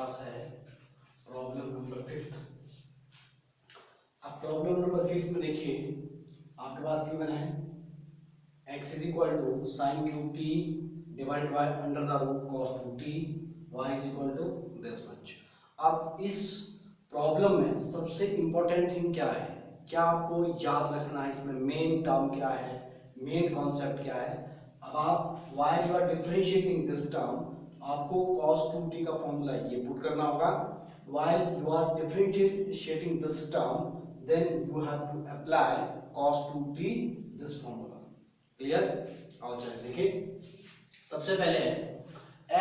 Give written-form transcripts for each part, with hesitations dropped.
पास है problem number 5। अब problem number 5 में देखिए आपके पास गिवन है x is equal to sine cube t divided by under the root cos 2t, y is equal to this much. अब इस प्रॉब्लम में सबसे इंपॉर्टेंट थिंग क्या है, क्या आपको याद रखना है, इसमें मेन टर्म क्या है, मेन कॉन्सेप्ट क्या है। अब आप while you are differentiating this term आपको cos 2t का फॉर्मूला ये पुट करना होगा। while you are differentiating this term then you have to apply cos 2t this formula। Clear? और चलिए देखिए, सबसे पहले है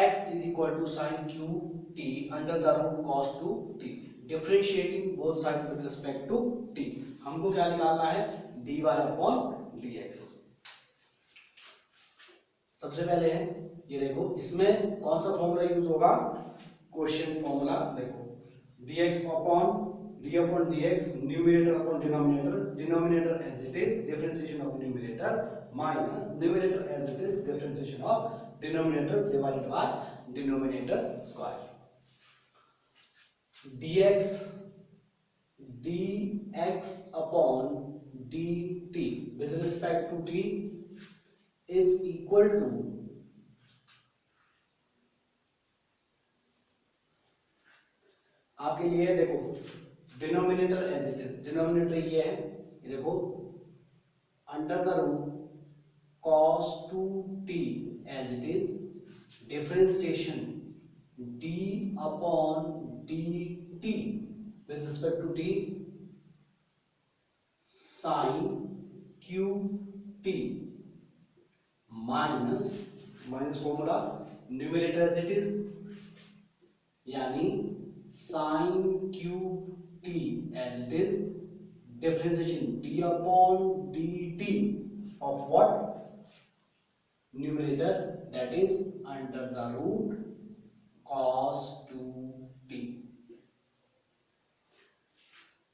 x is equal to sine cube t under the root cos 2t, differentiating both side with respect to t। हमको क्या निकालना है, dy अपॉन dx। सबसे पहले है ये देखो, इसमें कौन सा फॉर्मूला यूज होगा, क्वेश्चन फॉर्मूला। देखो dx upon d upon dx, numerator upon denominator, denominator as it is differentiation of numerator minus numerator as it is differentiation of denominator divided by denominator square. dx upon dt with respect to t is equal to, आपके लिए देखो denominator as it is, denominator ये है, ये देखो under the root cos 2t as it is, differentiation d upon dt with respect to t sin qt minus minus formula numerator as it is, यानी sin cube t as it is differentiation d upon dt of what, numerator, that is under the root cos 2t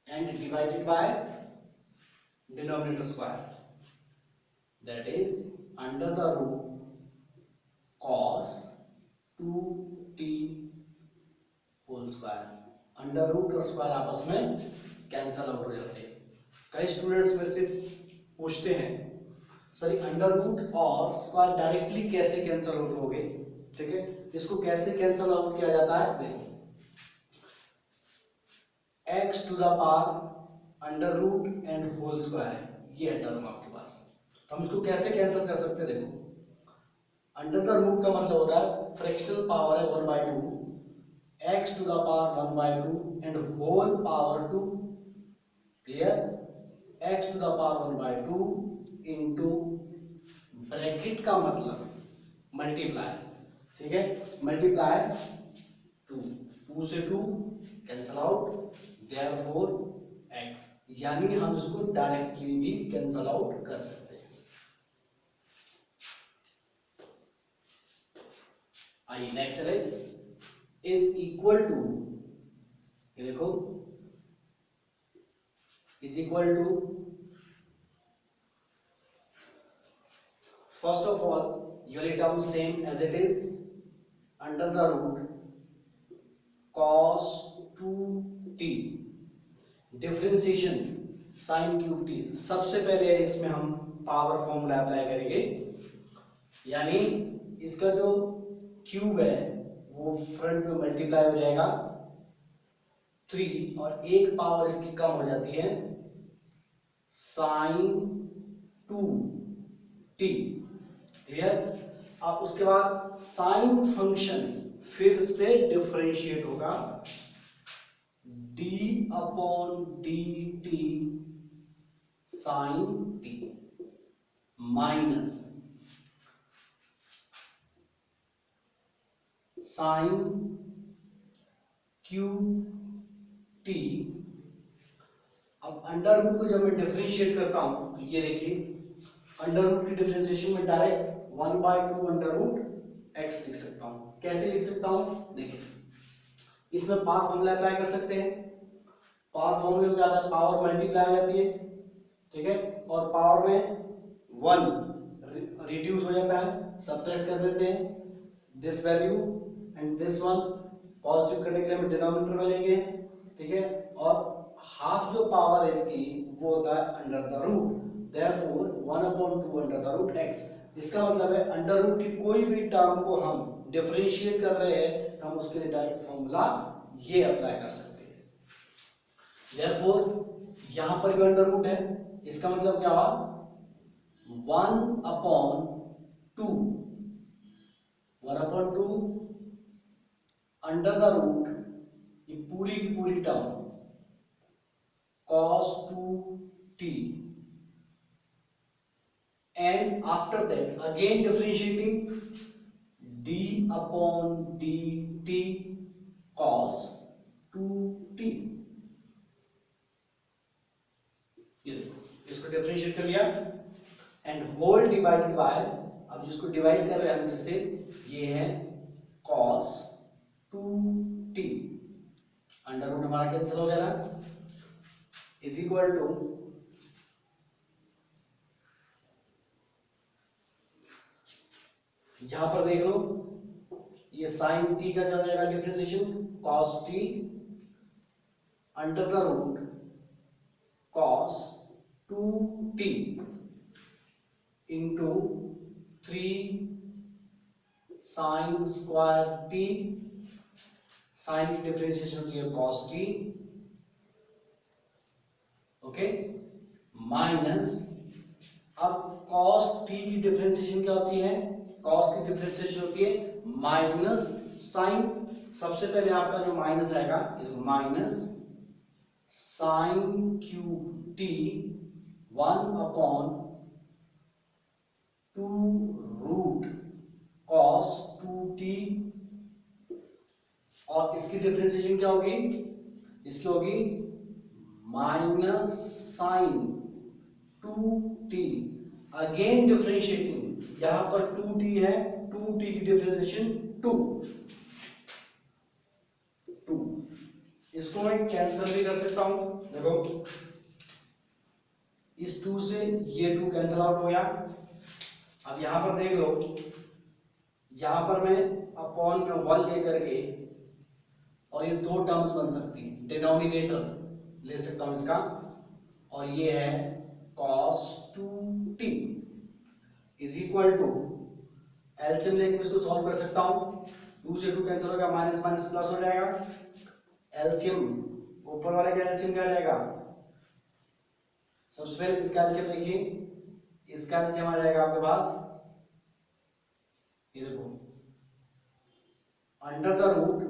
and divided by denominator square, that is under the root cos 2t whole square. Under root और square आपस में cancel out हो जाते हैं। कई students में से पूछते हैं सर अंडर रूट और स्क्वायर डायरेक्टली कैसे कैंसल आउट होंगे, ठीक है, इसको कैसे कैंसल आउट किया जाता है। देखो x to the power under root and whole square है, ये है टर्म आपके पास, तो हम इसको कैसे कैंसिल कर सकते हैं। देखो अंडर द रूट का मतलब होता है फ्रैक्शनल पावर है 1/2, x to the power 1/2 and whole power 2, clear, x to the power 1/2 into bracket का मतलब मल्टीप्लाई, ठीक है, मल्टीप्लाई 2, 2 से 2 कैंसल आउट, देयरफॉर x, यानी हम इसको डायरेक्टली भी कैंसल आउट कर सकते हैं। आइए नेक्स्ट है, इज इक्वल टू, ये देखो is equal to, first of all ये term same as it is under the root cos 2t differentiation sin cube t। सबसे पहले इसमें हम पावर फॉर्मूला अप्लाई करेंगे, यानी इसका जो क्यूब है वो फ्रंट में मल्टीप्लाई हो जाएगा 3 और एक पावर इसकी कम हो जाती है sin 2t, क्लियर। अब उसके बाद साइन फंक्शन फिर से डिफरेंशिएट होगा d upon dt sine t minus sine cube t। अब अंडर रूट को जब मैं डिफरेंशिएट करता हूं तो ये देखिए अंडर रूट की डिफरेंशिएशन में डायरेक्ट 1/2 अंडर रूट x लिख सकता हूं। कैसे लिख सकता हूं, देखिए इसमें पावर फॉर्मूला अप्लाई कर सकते हैं। पावर फॉर्मूले में क्या आता है, पावर मल्टीप्लाई हो जाती है, ठीक है, और पावर में 1 रिड्यूस हो जाता है, सब्ट्रैक्ट कर देते हैं this value and this one, positive करने के लिए हम डिनोमिनेटर में लेंगे, ठीक है, और हाफ जो पावर है इसकी वो होता है under the root, therefore 1/2 under the root x। इसका मतलब है अंडर रूट की कोई भी टर्म को हम डिफरेंशिएट कर रहे हैं तो हम उसके लिए डायरेक्ट फॉर्मूला ये अप्लाई कर सकते हैं। देयरफॉर यहां पर भी अंडर रूट है, इसका मतलब क्या हुआ 1/2 अंडर द रूट ये पूरी की पूरी term cos 2t and after that again differentiating d/dt cos 2t। ये देखो इसको डिफरेंशिएट कर लिया एंड होल डिवाइडेड बाय, अब जिसको डिवाइड कर रहे हैं हम जिससे, ये है cos 2t, अंडर रूट हमारा कैंसिल हो गया ना, इज इक्वल टू यहां पर देख लो ये sin t का क्या हो जाएगा differentiation cos t under the root cos 2t into 3 sin square t, sine की डिफरेंशिएशन होती है cos t, ओके, माइनस, अब cos t की डिफरेंशिएशन क्या होती है, cos की डिफरेंशिएशन होती है माइनस साइन, सबसे पहले आपका जो माइनस आएगा minus sine cube t 1/2 root cos 2t, और इसकी डिफरेंशिएशन क्या होगी, इसकी होगी minus sign 2t, again differentiating, यहां पर 2t है, 2t की डिफरेंशिएशन 2, इसको मैं कैंसिल भी कर सकता हूं, देखो इस 2 से ये 2 कैंसिल आउट हो गया। अब यहां पर देख लो, यहां पर मैं अपॉन में 1 लेकर के, और ये दो टर्म्स बन सकती हैं, डिनोमिनेटर ले सकता हूं इसका, और ये है cos 2t is equal to, LCM लेकर इसको सॉल्व कर सकता हूं, 2 से 2 कैंसिल हो गया, माइनस माइनस प्लस हो जाएगा, एलसीएम ऊपर वाले का एलसीएम क्या जाएगा, सबसे पहले इसका एलसीएम देखिए, इसका एलसीएम आ जाएगा आपके पास, ये देखो under the root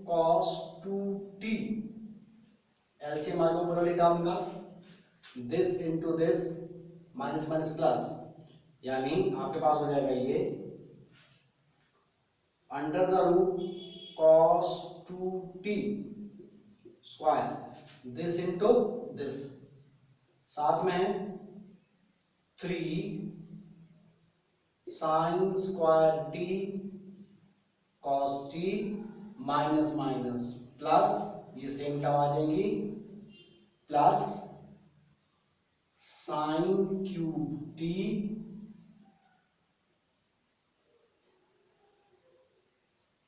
cos 2t, LCM आ गया ऊपर वाली टर्म का, this into this, minus minus plus, यानी आपके पास हो जाएगा ये under the root cos 2t square, this into this, साथ में है 3 sine square t cos t minus minus plus, ये सेम टर्म आ जाएंगी, plus sine cube t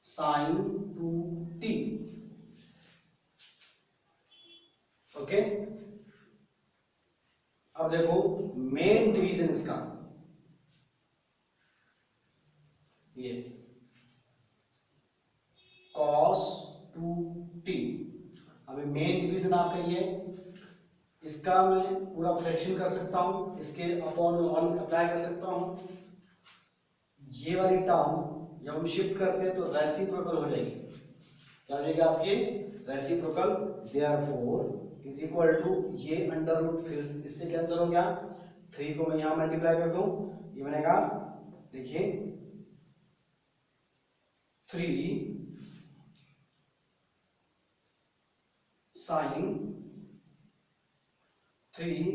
sine 2t, okay. अब देखो मेन डिवीजन इसका, ये cos 2t, अभी मेन डिवीजन आपका ये, इसका मैं पूरा फ्रैक्शन कर सकता हूं, इसके अपॉन में 1 अप्लाई कर सकता हूं, ये वाली टर्म जब हम शिफ्ट करते हैं तो रेसिप्रोकल हो जाएगी, क्या हो जाएगी आपकी reciprocal, therefore is equal to, ये अंडर रूट फिर इससे कैंसिल हो गया, 3 को मैं यहां मल्टीप्लाई कर दूं, ये बनेगा, देखिए 3 sine 3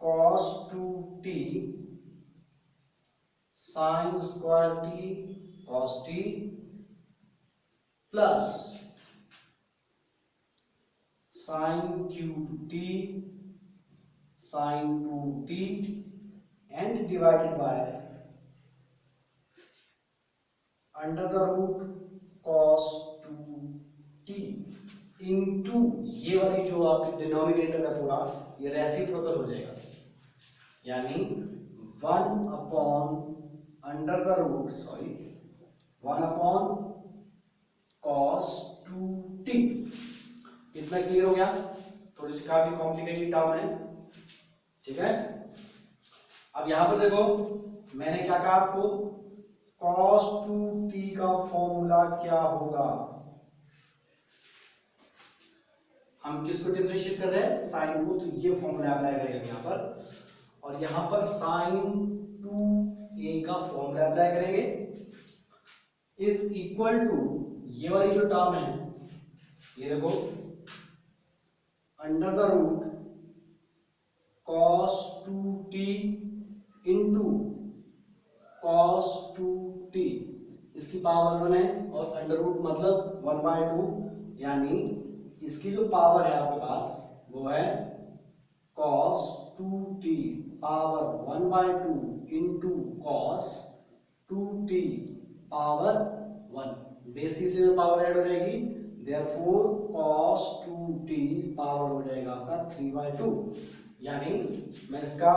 cos 2t sine square t cos t plus sine cube t sine 2t and divided by under the root cos 2t into ये वाली जो आपकी डिनोमिनेटर है पूरा ये रेसिप्रोकल हो जाएगा, यानी 1 upon under the root 1 upon cos 2t। इतना क्लियर हो गया? थोड़ी सी काफी कॉम्प्लिकेटेड टर्म है, ठीक है। अब यहां पर देखो मैंने क्या कहा आपको, cos 2t का फॉर्मूला क्या होगा। हम किसको डिफरेंशिएट कर रहे हैं, साइन को, तो ये फॉर्मूला अप्लाई करेंगे यहां पर, और यहां पर साइन 2a का फॉर्मूला अप्लाई करेंगे इज इक्वल टू ये वाली जो टर्म है ये देखो under the root cos 2t into cos 2t, इसकी पावर 1 है और अंडर रूट मतलब 1/2, यानी इसकी जो पावर है आपके पास वो है cos 2t power 1/2 into cos 2t power 1, basis में पावर ऐड हो जाएगी, देयरफॉर cos 2t पावर हो जाएगा आपका 3/2, यानी मैं इसका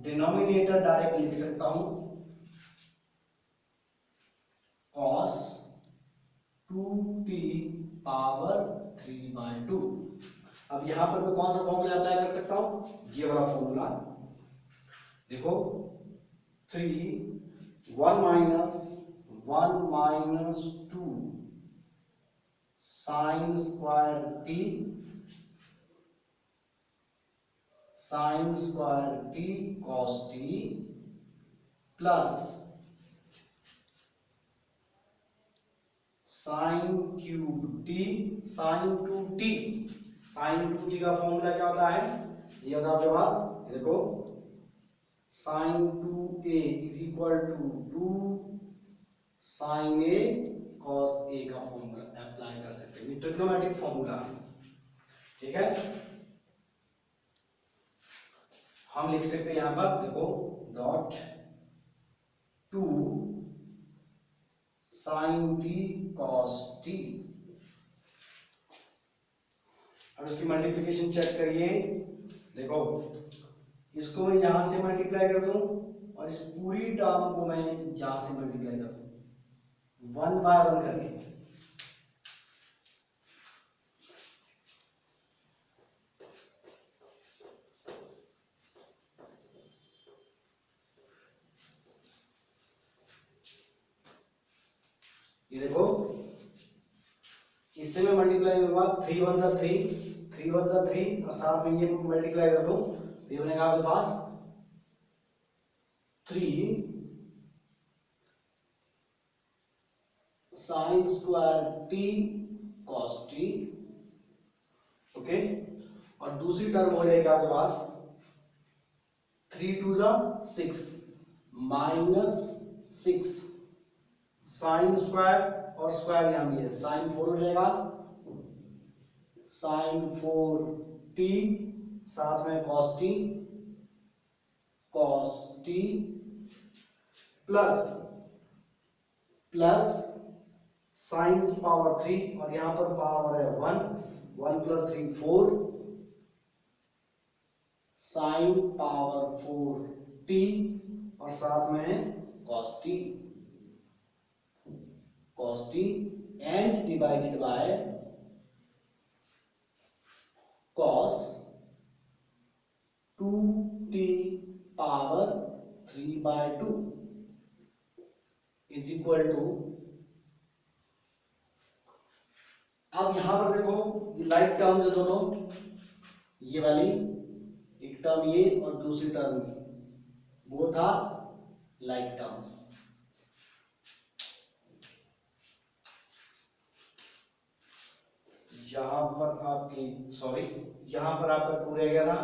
डिनोमिनेटर डायरेक्ट लिख सकता हूं cos 2t पावर 3/2। अब यहां पर मैं कौन सा फॉर्मूला अप्लाई कर सकता हूं, ये वाला फॉर्मूला देखो, 1 minus 2 sine square t cos t plus sine cube t sine 2t। Sine 2t का फॉर्मूला क्या होता है, ये होता है आपके पास, देखो sine 2a is equal to 2 sine a cos a का फॉर्मूला अप्लाई कर सकते हैं, ये ट्रिग्नोमेट्रिक फॉर्मूला, ठीक है। हम लिख सकते हैं यहां पर देखो dot 2 sine t cos t। अब इसकी मल्टीप्लिकेशन चेक करिए, देखो इसको मैं यहां से मल्टीप्लाई कर दूं और इस पूरी टर्म को मैं यहां से मल्टीप्लाई कर दूं 1/1 करके, ये देखो इससे मैं मल्टीप्लाई करूंगा 3 1 जा 3 3 1 जा 3 और साथ में ये मल्टीप्लाई कर दूं तो ये बनेगा आपके पास 3 sine square t cos T, okay. और दूसरी टर्म हो जाएगी आपके पास 3 2 जा 6 माइनस 6 साइन स्क्वायर और स्क्वायर यहां भी है, साइन 4 हो जाएगा साइन 4t साथ में cos t plus plus sign की पावर 3 और यहां पर पावर है 1 प्लस 3 4 साइन पावर 4t और साथ में है cos t and divided by cos 2t power 3/2 is equal to, अब यहां पर देखो ये लाइक टर्म्स है दोनों, ये वाली एक टर्म ये और दूसरी टर्म ये, वो था लाइक टर्म्स। यहां पर आपकी यहां पर आपका 2 रह गया था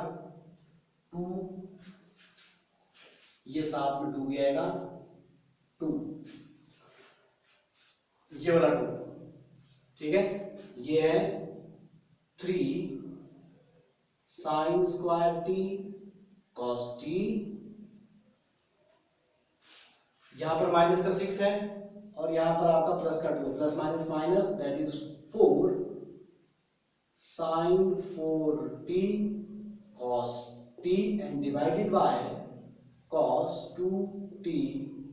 2, ये साथ में 2 भी आएगा 2, ये वाला 2, ठीक है। ये है 3 sine square t cos T, यहां पर माइनस का 6 है और यहां पर आपका प्लस का 2, plus minus minus, that is 4 sine 4t cos t and divided by cos 2t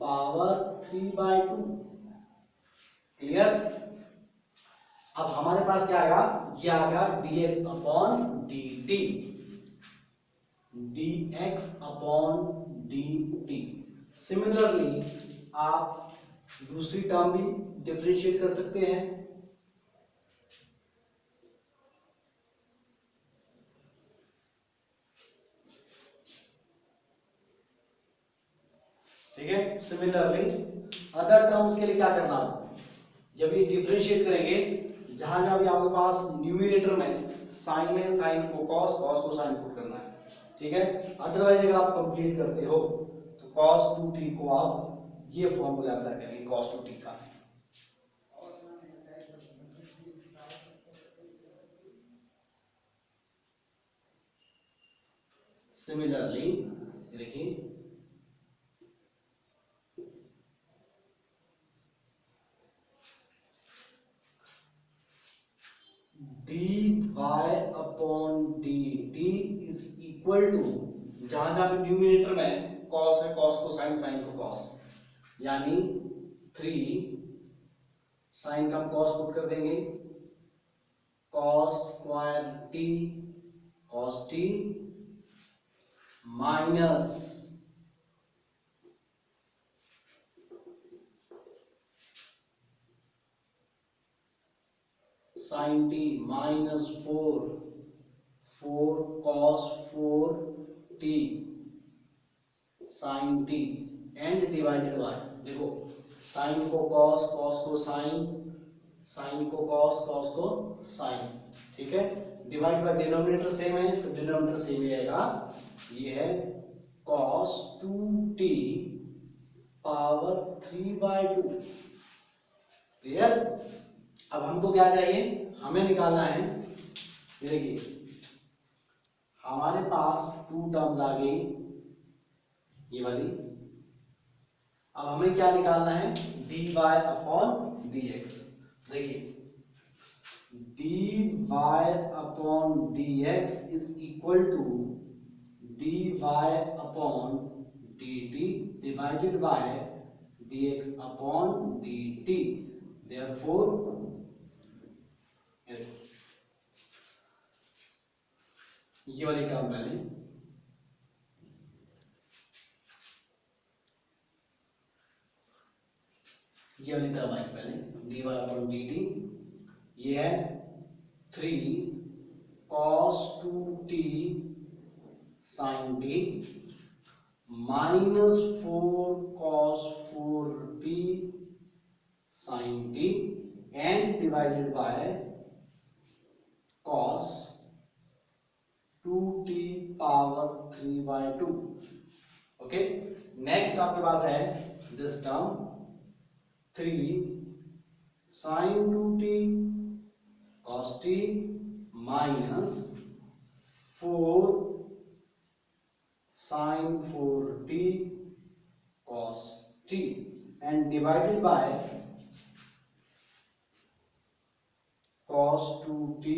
power 3/2। Clear? अब हमारे पास क्या आएगा, ये आएगा dx upon dt, dx upon dt। Similarly आप दूसरी टर्म भी डिफरेंशिएट कर सकते हैं। ठीक है, सिमिलरली अदर टर्म्स के लिए क्या करना है, जब ये डिफरेंशिएट करेंगे, जहां जहां भी आपके पास न्यूमरेटर में साइन है, साइन को कॉस, कॉस को साइन पुट करना है। ठीक है, अदरवाइज अगर आप कंप्लीट करते हो तो cos 2t को आप ये फॉर्मूला अप्लाई करेंगे cos 2t का। सिमिलरली देखिए, dy upon dt is equal to, जहां जहां भी न्यूमरेटर में cos है, cos को साइन, साइन को cos, यानी 3 साइन का हम cos पुट कर देंगे, cos square t cos t minus sine t minus 4 cos 4t साइन t एंड डिवाइडेड बाय, देखो साइन को cos, cos को साइन, साइन को cos, cos को साइन। ठीक है, डिवाइड बाय डिनोमिनेटर सेम है तो डिनोमिनेटर सेम ही रहेगा, ये है cos 2t पावर 3/2। क्लियर? अब हमको क्या चाहिए, हमें निकालना है, ये देखिए हमारे पास टू टर्म्स आ गई ये वाली। अब हमें क्या निकालना है, dy अपॉन dx। देखिए dy upon dx is equal to dy upon dt divided by dx upon dt। Therefore ये वाली टर्म पहले, ये वाली टर्म आई पहले, dy अपॉन dt, ये है 3 cos 2t sin t minus 4 cos 4t sin t and divided by cos 2t power 3/2। Okay, next आपके पास है this term 3 sin 2t cos t minus 4 sin 4t cos t and divided by cos 2t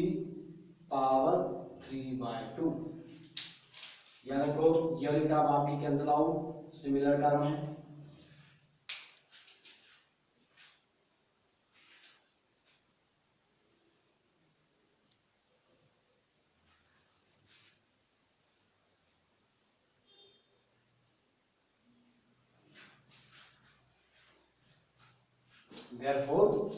power 3/2। याद रखो ये वाली term आपकी cancel out, similar term है। Therefore,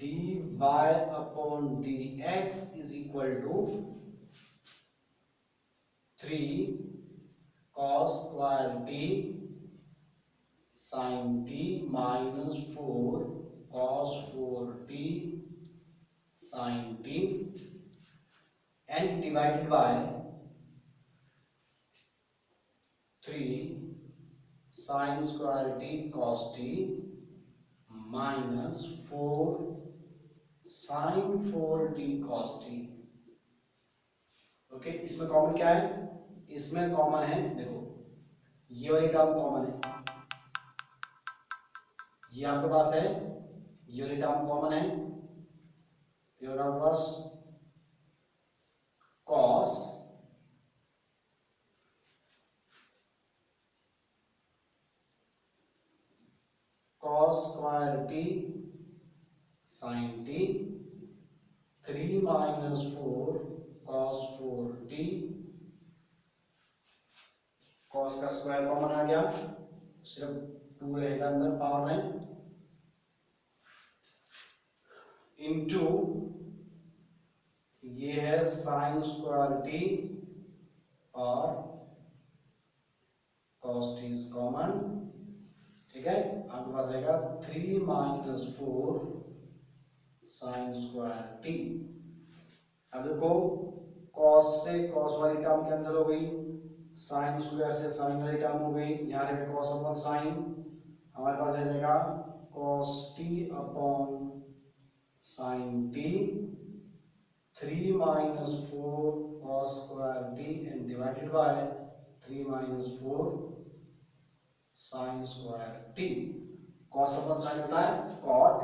dy upon dx is equal to 3 cos square t sin t minus 4 cos 4t sin t and divided by 3 sin square t cos t minus 4 sin 4t cos t। Okay, इसमें common क्या है, इसमें common है, देखो ये वाली term common है, ये आपके पास है, ये वाली टर्म कॉमन है, ये आपके पास cos square t sin t 3 minus 4 cos 4t, cos का स्क्वायर कॉमन आ गया, सिर्फ 2 रहेगा अंदर पावर में, इनटू ये है sin स्क्वायर t और cos t इज कॉमन, ठीक है। आपके पास रहेगा 3 माइनस 4 sin स्क्वायर t। अब देखो cos से cos वाली टर्म कैंसिल हो गई, sin स्क्वायर से sin वाली टर्म हो गई, यहाँ रहेगा cos अपॉन sin, हमारे पास रह जाएगा cos t upon sin t 3 minus 4 cos square t and divided bye 3 minus 4 sin square t। cos upon sin होता है cot,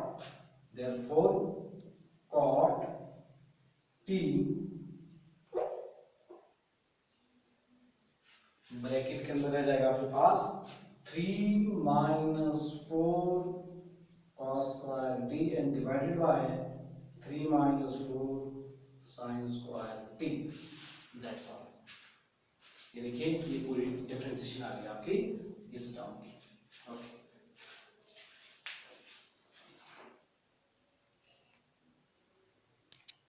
therefore cot t bracket के अंदर रह जाएगा आपके पास 3 minus 4 cos square t and divided bye 3 minus 4 sin square t, that's all. ये देखिए ये पूरी डिफरेंशिएशन आ गई आपकी इस टर्म की।